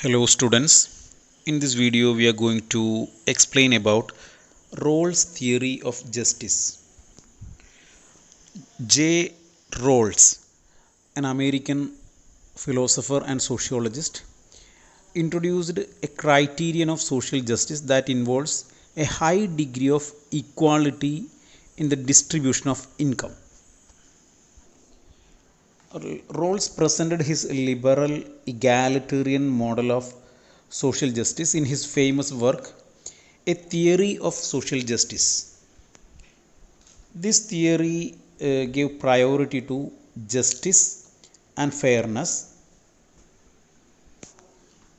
Hello students, in this video we are going to explain about Rawls theory of justice. J. Rawls, an American philosopher and sociologist, introduced a criterion of social justice that involves a high degree of equality in the distribution of income. Rawls presented his liberal egalitarian model of social justice in his famous work, A Theory of Social Justice. This theory gave priority to justice and fairness.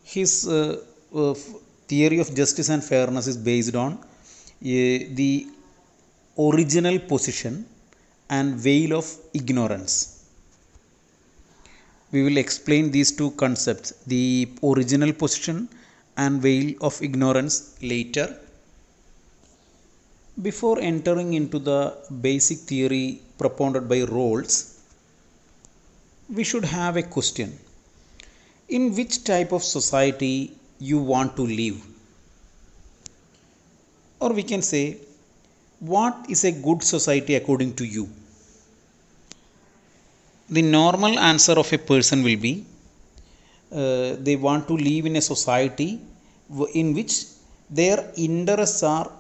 His theory of justice and fairness is based on the original position and veil of ignorance. We will explain these two concepts, the original position and veil of ignorance, later. Before entering into the basic theory propounded by Rawls, we should have a question. In which type of society you want to live? Or we can say, what is a good society according to you? The normal answer of a person will be they want to live in a society in which their interests are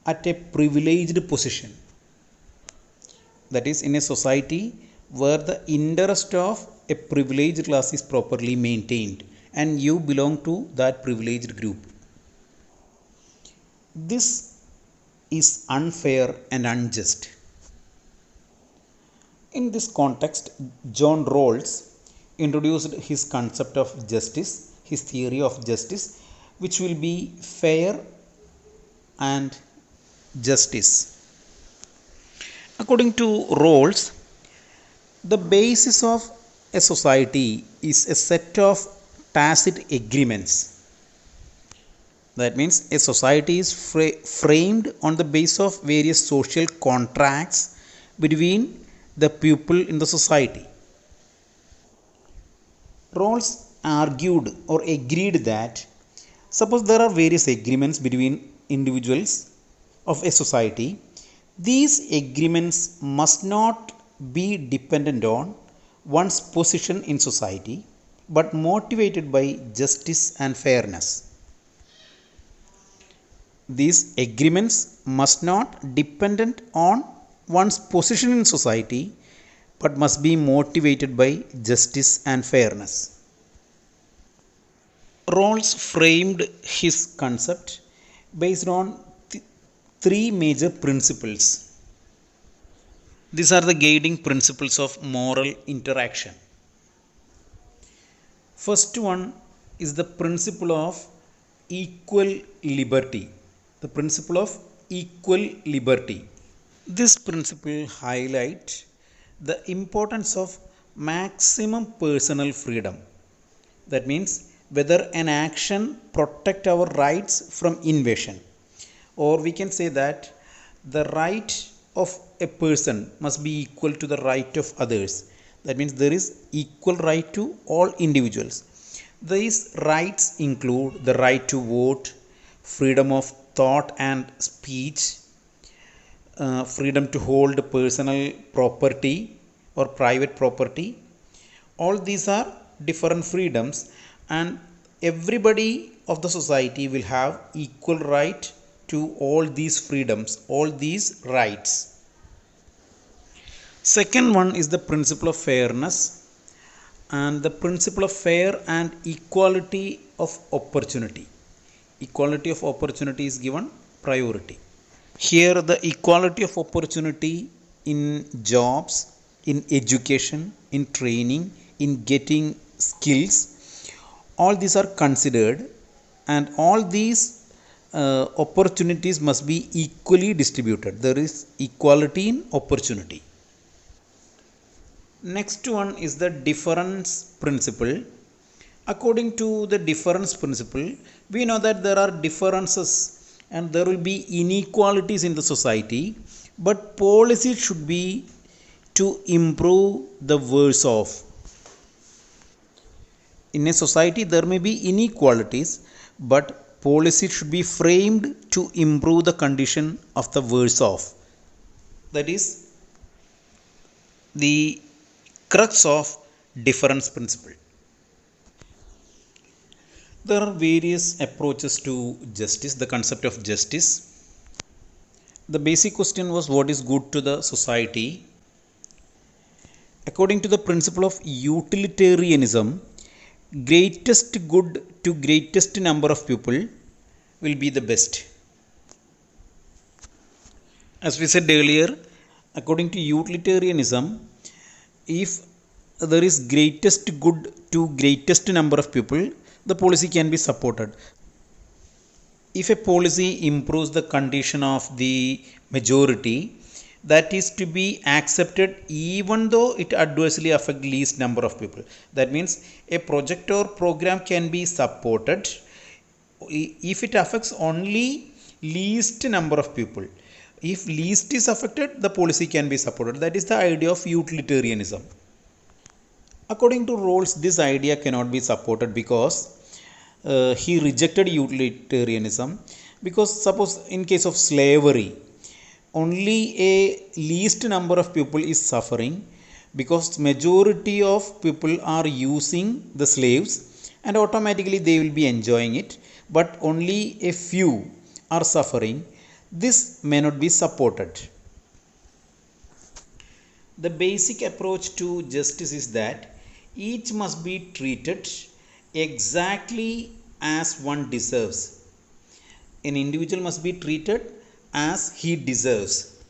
at a privileged position. That is, in a society where the interest of a privileged class is properly maintained and you belong to that privileged group. This is unfair and unjust. In this context, John Rawls introduced his concept of justice, his theory of justice, which will be fair and justice. According to Rawls, the basis of a society is a set of tacit agreements. That means a society is framed on the basis of various social contracts between the people in the society. Rawls argued or agreed that suppose there are various agreements between individuals of a society, these agreements must not be dependent on one's position in society but motivated by justice and fairness. These agreements must not dependent on one's position in society but must be motivated by justice and fairness. Rawls framed his concept based on three major principles. These are the guiding principles of moral interaction. First one is the principle of equal liberty. The principle of equal liberty. This principle highlights the importance of maximum personal freedom. That means whether an action protects our rights from invasion, or we can say that the right of a person must be equal to the right of others. That means there is equal right to all individuals. These rights include the right to vote, freedom of thought and speech, freedom to hold personal property or private property. All these are different freedoms, and everybody of the society will have equal right to all these freedoms, all these rights. Second one is the principle of fairness, and the principle of fair and equality of opportunity. Equality of opportunity is given priority. Here the equality of opportunity in jobs, in education, in training, in getting skills, all these are considered, and all these opportunities must be equally distributed. There is equality in opportunity. Next one is the difference principle. According to the difference principle, we know that there are differences and there will be inequalities in the society, but policy should be to improve the worse off. In a society, there may be inequalities, but policy should be framed to improve the condition of the worse off. That is the crux of difference principle. There are various approaches to justice, the concept of justice. The basic question was what is good to the society. According to the principle of utilitarianism, greatest good to greatest number of people will be the best. As we said earlier, according to utilitarianism, if there is greatest good to greatest number of people, the policy can be supported. If a policy improves the condition of the majority, that is to be accepted even though it adversely affects least number of people. That means a project or program can be supported if it affects only least number of people. If least is affected, the policy can be supported. That is the idea of utilitarianism. According to Rawls, this idea cannot be supported because he rejected utilitarianism. Because suppose in case of slavery, only a least number of people is suffering because majority of people are using the slaves and automatically they will be enjoying it, but only a few are suffering. This may not be supported. The basic approach to justice is that each must be treated exactly as one deserves. An individual must be treated as he deserves.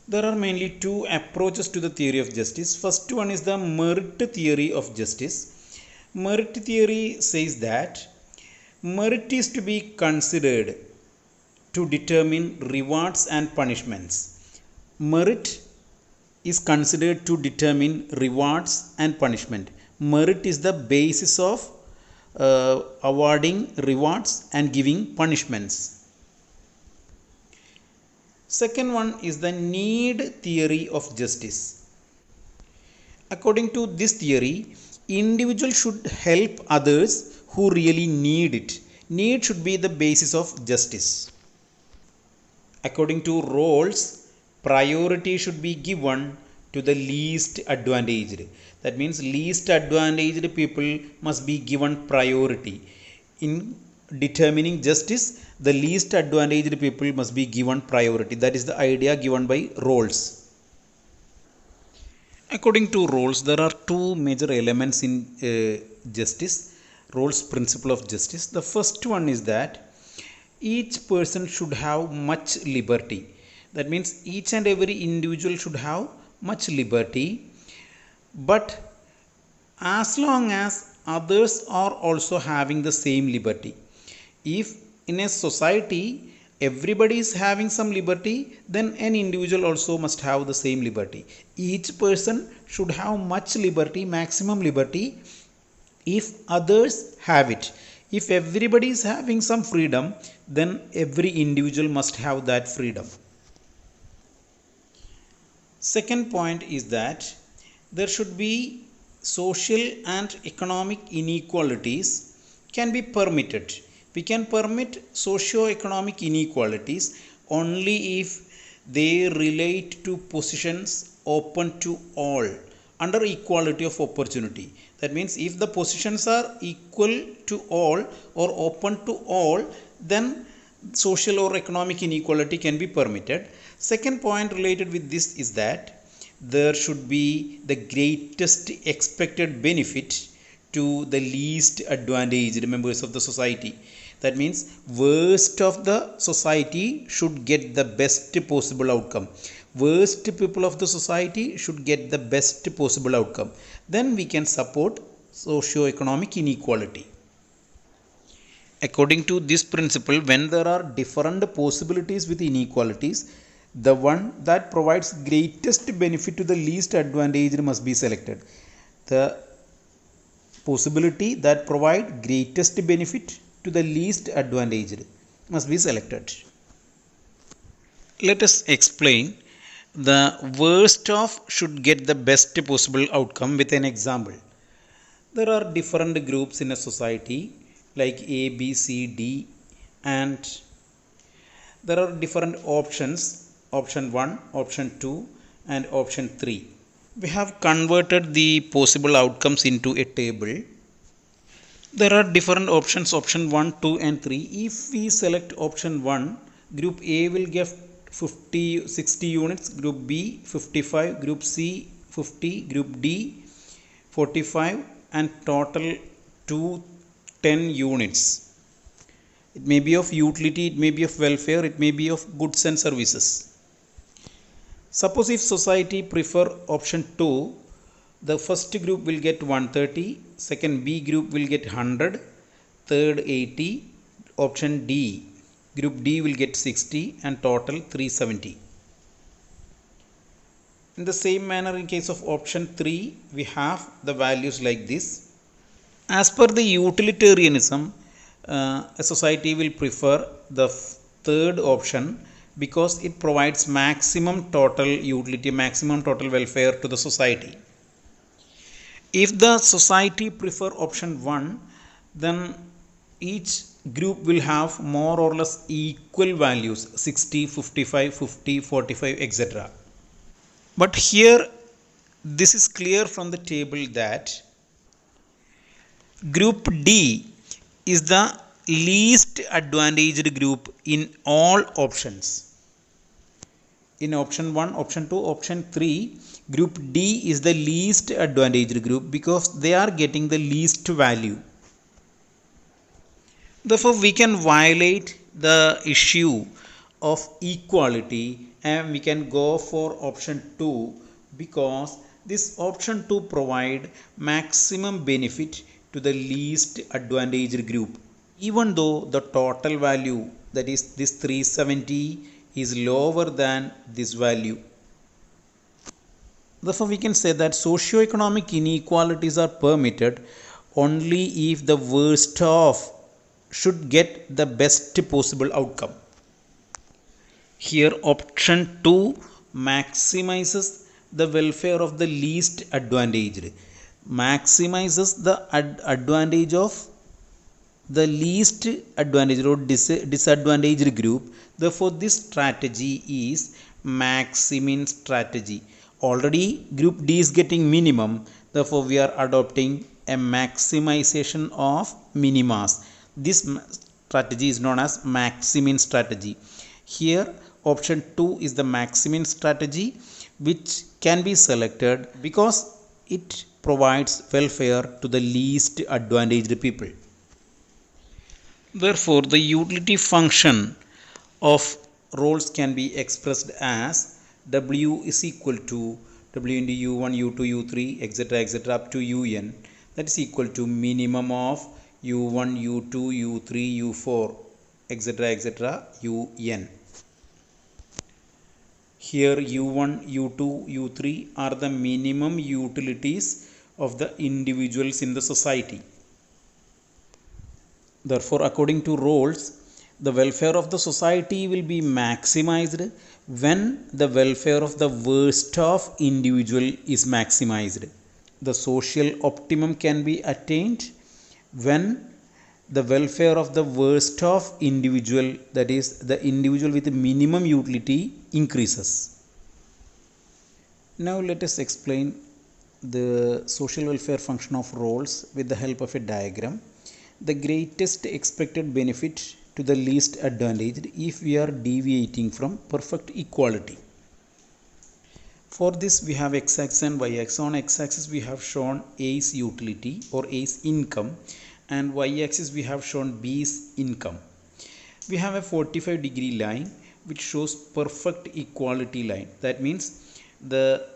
There are mainly two approaches to the theory of justice. First one is the merit theory of justice. Merit theory says that merit is to be considered to determine rewards and punishments. Merit is considered to determine rewards and punishment. Merit is the basis of awarding rewards and giving punishments. Second one is the need theory of justice. According to this theory, individuals should help others who really need it. Need should be the basis of justice. According to Rawls, priority should be given to the least advantaged. That means least advantaged people must be given priority. In determining justice, the least advantaged people must be given priority. That is the idea given by Rawls. According to Rawls, there are two major elements in justice, Rawls' principle of justice. The first one is that each person should have much liberty. That means each and every individual should have much liberty, but as long as others are also having the same liberty. If in a society everybody is having some liberty, then an individual also must have the same liberty. Each person should have much liberty, maximum liberty, if others have it. If everybody is having some freedom, then every individual must have that freedom. Second point is that there should be social and economic inequalities can be permitted. We can permit socio-economic inequalities only if they relate to positions open to all under equality of opportunity. That means if the positions are equal to all or open to all, then social or economic inequality can be permitted. Second point related with this is that there should be the greatest expected benefit to the least advantaged members of the society. That means worst of the society should get the best possible outcome. Worst people of the society should get the best possible outcome. Then we can support socio-economic inequality. According to this principle, when there are different possibilities with inequalities, the one that provides greatest benefit to the least advantaged must be selected. The possibility that provide greatest benefit to the least advantaged must be selected. Let us explain the worst of should get the best possible outcome with an example. There are different groups in a society like A, B, C, D, and there are different options, option 1, option 2, and option 3. We have converted the possible outcomes into a table. There are different options, option 1, 2, and 3. If we select option 1, group A will get 60 units, group B 55, group C 50, group D 45, and total 210 units. It may be of utility, it may be of welfare, it may be of goods and services. Suppose if society prefer option 2, the first group will get 130, second B group will get 100, third 80, option D, group D will get 60, and total 370. In the same manner, in case of option 3, we have the values like this. As per the utilitarianism, a society will prefer the third option because it provides maximum total utility, maximum total welfare to the society. If the society prefer option 1, then each group will have more or less equal values 60, 55, 50, 45, etc. But here this is clear from the table that group D is the least advantaged group in all options. In option 1, option 2, option 3, group D is the least advantaged group because they are getting the least value. Therefore, we can violate the issue of equality and we can go for option 2 because this option 2 provide maximum benefit to the least advantaged group. Even though the total value, that is this 370, is lower than this value. Therefore, we can say that socio-economic inequalities are permitted only if the worst off should get the best possible outcome. Here, option 2 maximizes the welfare of the least advantaged, maximizes the advantage of the least advantaged or disadvantaged group. Therefore, this strategy is maximin strategy. Already group D is getting minimum, therefore we are adopting a maximization of minimas. This strategy is known as maximin strategy. Here option 2 is the maximin strategy which can be selected because it provides welfare to the least advantaged people. Therefore, the utility function of roles can be expressed as W is equal to W into U1, U2, U3, etc. up to UN. That is equal to minimum of U1, U2, U3, U4, etc. UN. Here U1, U2, U3 are the minimum utilities of the individuals in the society. Therefore, according to roles, the welfare of the society will be maximized when the welfare of the worst of individual is maximized. The social optimum can be attained when the welfare of the worst of individual, that is the individual with minimum utility, increases. Now let us explain the social welfare function of roles with the help of a diagram. The greatest expected benefit to the least advantaged if we are deviating from perfect equality. For this we have x-axis and y-axis. On x-axis we have shown A's utility or A's income, and y-axis we have shown B's income. We have a 45-degree line which shows perfect equality line. That means the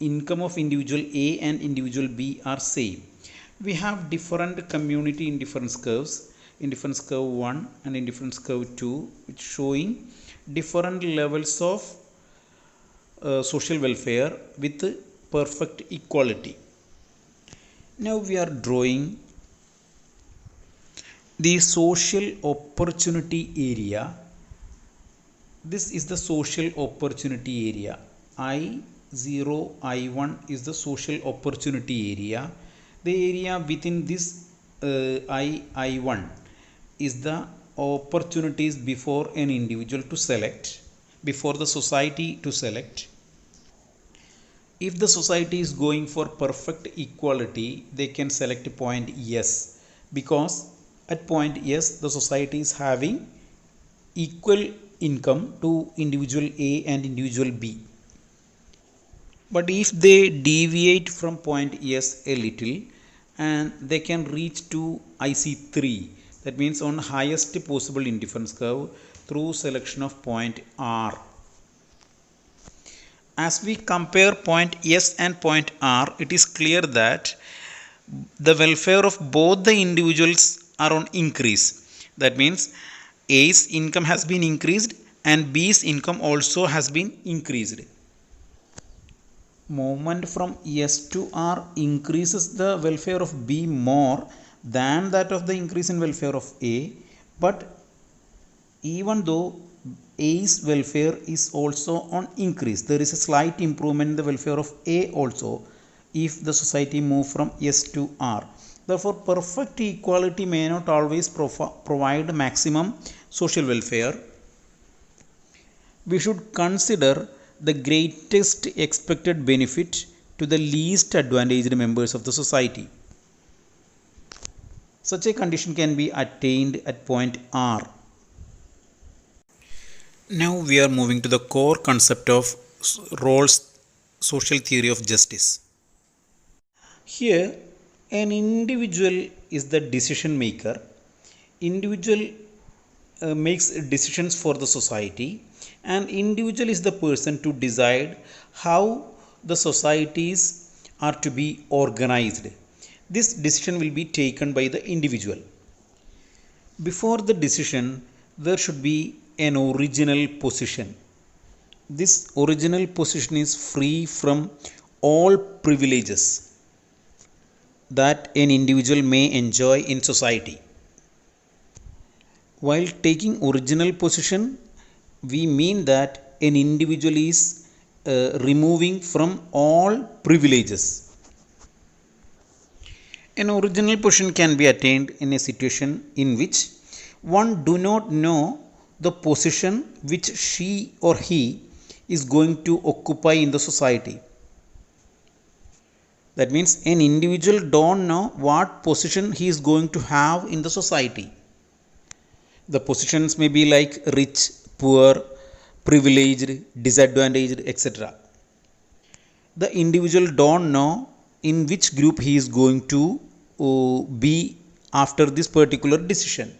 income of individual A and individual B are same. We have different community in different curves, in difference curve 1 and in difference curve 2, which showing different levels of social welfare with perfect equality. Now we are drawing the social opportunity area. This is the social opportunity area. I0, I1 is the social opportunity area. The area within this I1 is the opportunities before an individual to select, before the society to select. If the society is going for perfect equality, they can select point yes, because at point yes the society is having equal income to individual A and individual B. But if they deviate from point S a little and they can reach to IC3, that means on highest possible indifference curve through selection of point R. As we compare point S and point R, it is clear that the welfare of both the individuals are on increase. That means A's income has been increased and B's income also has been increased. Movement from S to R increases the welfare of B more than that of the increase in welfare of A, but even though A's welfare is also on increase, there is a slight improvement in the welfare of A also if the society move from S to R. Therefore, perfect equality may not always provide maximum social welfare. We should consider the greatest expected benefit to the least advantaged members of the society. Such a condition can be attained at point R. Now we are moving to the core concept of Rawls' social theory of justice. Here, an individual is the decision maker. Individual makes decisions for the society, and individual is the person to decide how the societies are to be organized. This decision will be taken by the individual. Before the decision, there should be an original position. This original position is free from all privileges that an individual may enjoy in society. While taking original position, we mean that an individual is removing from all privileges. An original position can be attained in a situation in which one do not know the position which she or he is going to occupy in the society. That means an individual don't know what position he is going to have in the society. The positions may be like rich, poor, privileged, disadvantaged, etc. The individual don't know in which group he is going to be after this particular decision.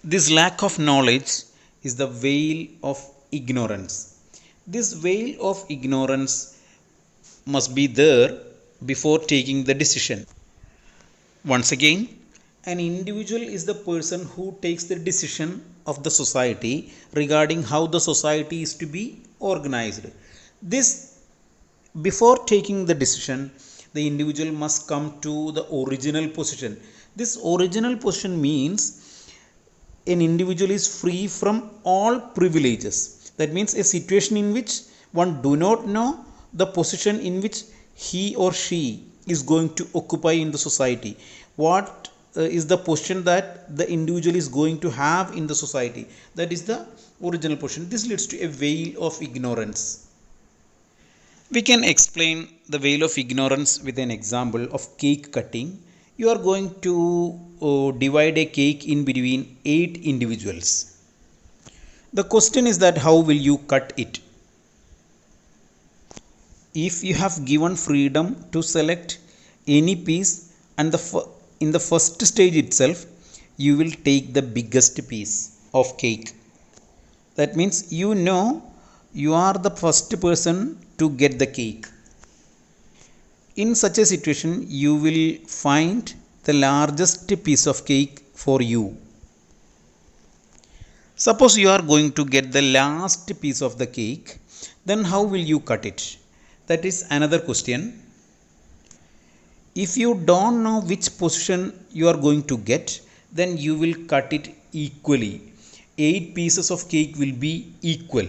This lack of knowledge is the veil of ignorance. This veil of ignorance must be there before taking the decision. Once again, an individual is the person who takes the decision of the society regarding how the society is to be organized. This, before taking the decision, the individual must come to the original position. This original position means an individual is free from all privileges. That means a situation in which one do not know the position in which he or she is going to occupy in the society. What is the position that the individual is going to have in the society? That is the original position. This leads to a veil of ignorance. We can explain the veil of ignorance with an example of cake cutting. You are going to divide a cake in between 8 individuals. The question is that how will you cut it? If you have given freedom to select any piece and in the first stage itself, you will take the biggest piece of cake. That means you know you are the first person to get the cake. In such a situation, you will find the largest piece of cake for you. Suppose you are going to get the last piece of the cake, then how will you cut it? That is another question. If you don't know which position you are going to get, then you will cut it equally. 8 pieces of cake will be equal.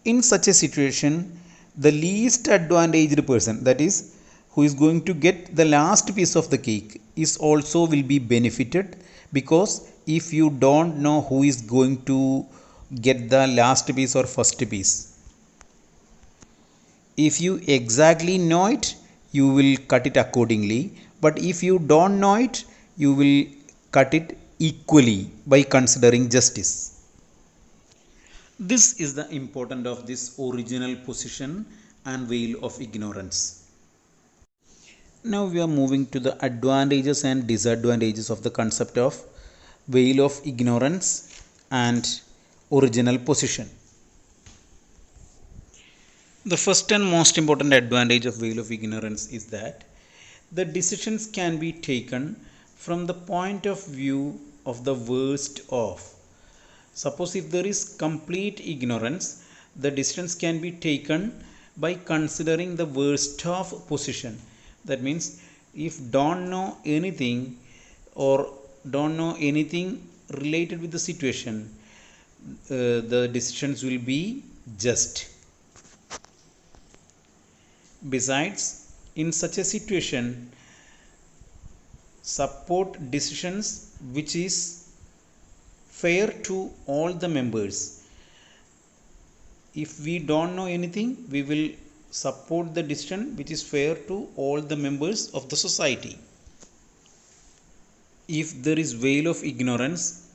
In such a situation, the least advantaged person, that is who is going to get the last piece of the cake is also will be benefited, because if you don't know who is going to get the last piece or first piece, if you exactly know it, you will cut it accordingly, but if you don't know it, you will cut it equally by considering justice. This is the importance of this original position and veil of ignorance. Now we are moving to the advantages and disadvantages of the concept of veil of ignorance and original position. The first and most important advantage of veil of ignorance is that the decisions can be taken from the point of view of the worst of. Suppose if there is complete ignorance, the decisions can be taken by considering the worst of position. That means if don't know anything or don't know anything related with the situation, the decisions will be just. Besides, in such a situation, support decisions which is fair to all the members. If we don't know anything, we will support the decision which is fair to all the members of the society. If there is veil of ignorance,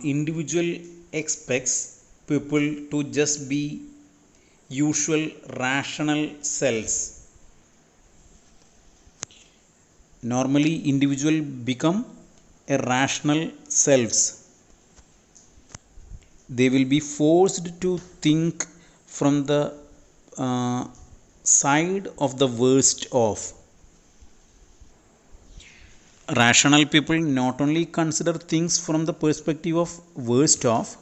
individual expects people to just be usual rational selves. Normally individual become a rational selves. They will be forced to think from the side of the worst of. Rational people not only consider things from the perspective of worst of,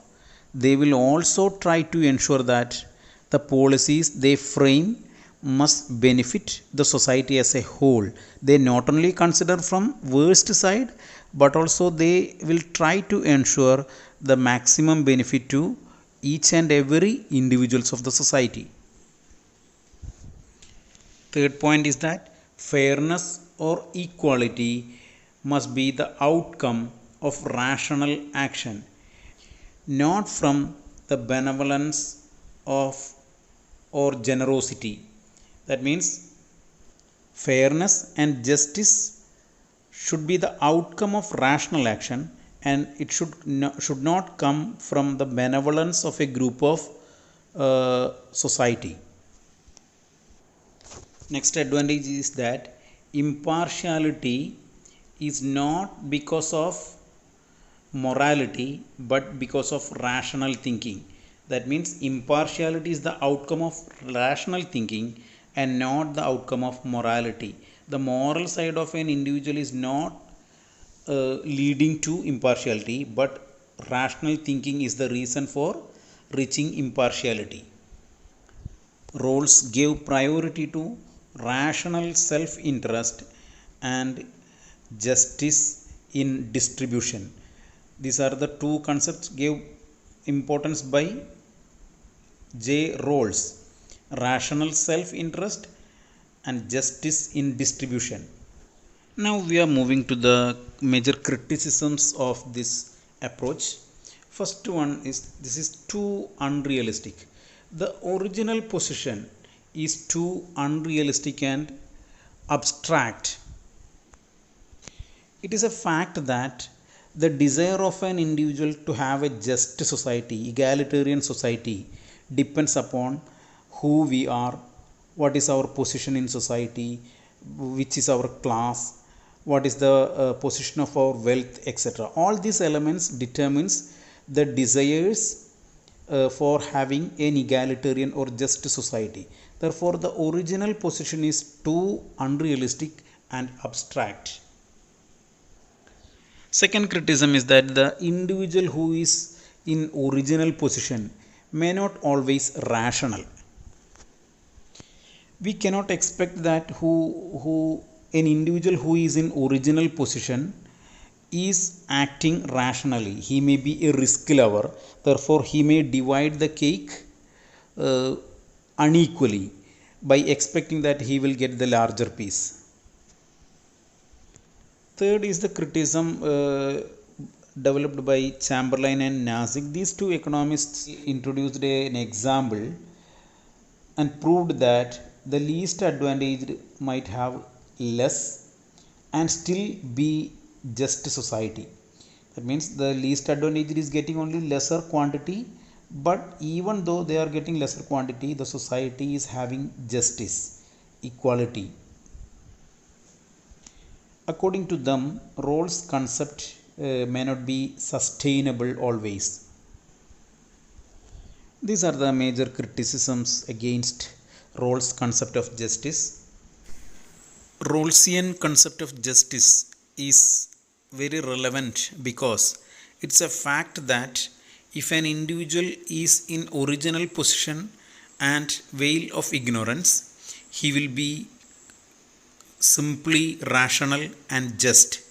they will also try to ensure that the policies they frame must benefit the society as a whole. They not only consider from worst side, but also they will try to ensure the maximum benefit to each and every individuals of the society. Third point is that fairness or equality must be the outcome of rational action, not from the benevolence of or generosity. That means fairness and justice should be the outcome of rational action, and it should not come from the benevolence of a group of society. Next advantage is that impartiality is not because of morality but because of rational thinking. That means impartiality is the outcome of rational thinking and not the outcome of morality. The moral side of an individual is not leading to impartiality, but rational thinking is the reason for reaching impartiality. Roles give priority to rational self-interest and justice in distribution. These are the two concepts gave importance by J. Rawls: rational self-interest and justice in distribution. Now we are moving to the major criticisms of this approach. First one is this is too unrealistic. The original position is too unrealistic and abstract. It is a fact that the desire of an individual to have a just society, egalitarian society, depends upon who we are, what is our position in society, which is our class, what is the position of our wealth, etc. All these elements determines the desires for having an egalitarian or just society. Therefore, the original position is too unrealistic and abstract. Second criticism is that the individual who is in original position may not always rational. We cannot expect that an individual who is in original position is acting rationally. He may be a risk lover, therefore he may divide the cake unequally. by expecting that he will get the larger piece. Third is the criticism developed by Chamberlain and Nazik. These two economists introduced an example and proved that the least advantaged might have less and still be just society. That means the least advantaged is getting only lesser quantity, but even though they are getting lesser quantity, the society is having justice, equality. According to them, Rawls' concept may not be sustainable always. These are the major criticisms against Rawls' concept of justice. Rawlsian concept of justice is very relevant because it's a fact that if an individual is in original position and veil of ignorance, he will be simply rational and just.